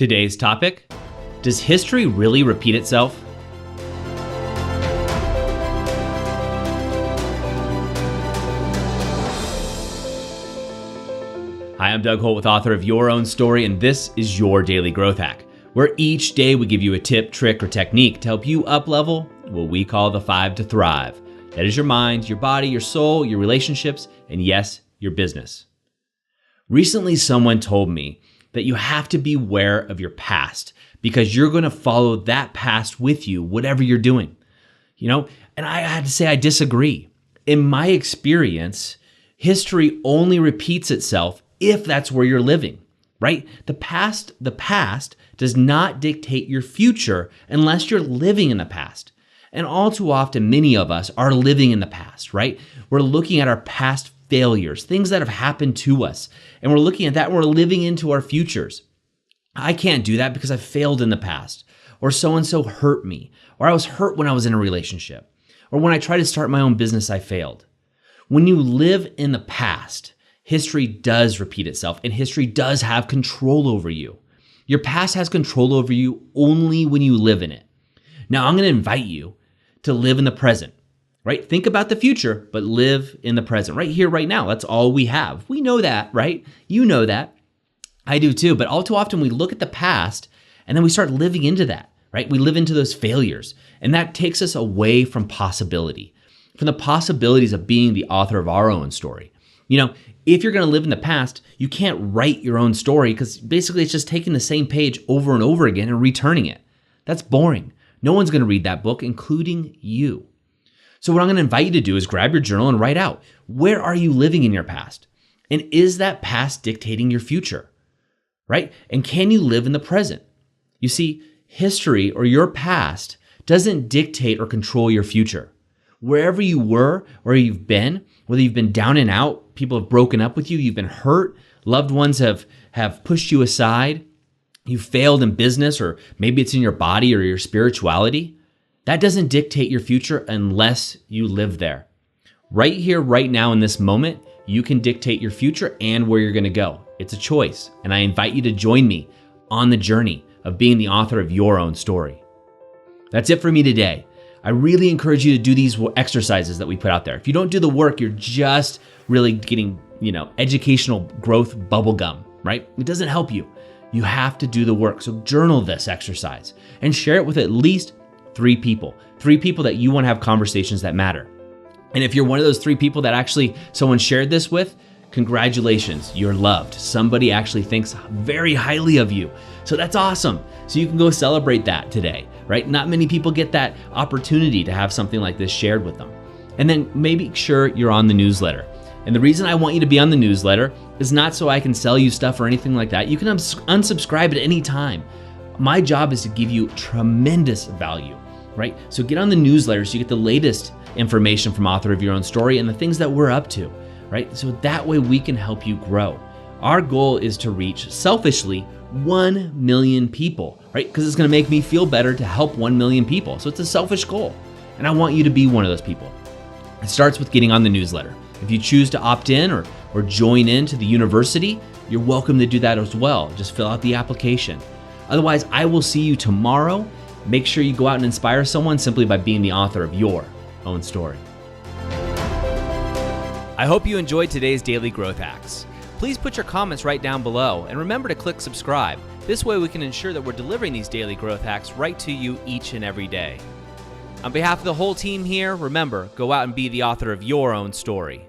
Today's topic: does history really repeat itself? Hi, I'm Doug Holt, author of Your Own Story, and this is your Daily Growth Hack, where each day we give you a tip, trick, or technique to help you up-level what we call the 5 to thrive. That is your mind, your body, your soul, your relationships, and yes, your business. Recently, someone told me that you have to be aware of your past because you're going to follow that past with you, whatever you're doing. And I had to say I disagree. In my experience, history only repeats itself if that's where you're living, right? The past does not dictate your future unless you're living in the past. And all too often, many of us are living in the past, right? We're looking at our past failures, things that have happened to us, and we're looking at that and we're living into our futures. I can't do that because I failed in the past, or so-and-so hurt me, or I was hurt when I was in a relationship, or when I tried to start my own business, I failed. When you live in the past, history does repeat itself, and history does have control over you. Your past has control over you only when you live in it. Now, I'm going to invite you to live in the present, right? Think about the future, but live in the present, right here, right now. That's all we have. We know that, right? You know that. I do too. But all too often we look at the past and then we start living into that, right? We live into those failures, and that takes us away from possibility, from the possibilities of being the author of our own story. If you're going to live in the past, you can't write your own story because basically it's just taking the same page over and over again and returning it. That's boring. No one's going to read that book, including you. So what I'm going to invite you to do is grab your journal and write out, where are you living in your past? And is that past dictating your future, right? And can you live in the present? You see, history or your past doesn't dictate or control your future. Wherever you were or you've been, whether you've been down and out, people have broken up with you, you've been hurt, loved ones have pushed you aside, you failed in business, or maybe it's in your body or your spirituality, that doesn't dictate your future unless you live there. Right here, right now in this moment, you can dictate your future and where you're going to go. It's a choice, and I invite you to join me on the journey of being the author of your own story. That's it for me today. I really encourage you to do these exercises that we put out there. If you don't do the work, you're just really getting, educational growth bubble gum, right? It doesn't help you. You have to do the work. So journal this exercise and share it with at least 3 people that you want to have conversations that matter. And if you're one of those 3 people that actually someone shared this with, congratulations, you're loved. Somebody actually thinks very highly of you. So that's awesome. So you can go celebrate that today, right? Not many people get that opportunity to have something like this shared with them. And then make sure you're on the newsletter. And the reason I want you to be on the newsletter is not so I can sell you stuff or anything like that. You can unsubscribe at any time. My job is to give you tremendous value, right? So get on the newsletter so you get the latest information from Author of Your Own Story and the things that we're up to, right? So that way we can help you grow. Our goal is to reach, selfishly, 1 million people, right? Because it's going to make me feel better to help 1 million people. So it's a selfish goal. And I want you to be one of those people. It starts with getting on the newsletter. If you choose to opt in or join into the university, you're welcome to do that as well. Just fill out the application. Otherwise, I will see you tomorrow. Make sure you go out and inspire someone simply by being the author of your own story. I hope you enjoyed today's Daily Growth Hacks. Please put your comments right down below and remember to click subscribe. This way we can ensure that we're delivering these daily growth hacks right to you each and every day. On behalf of the whole team here, remember, go out and be the author of your own story.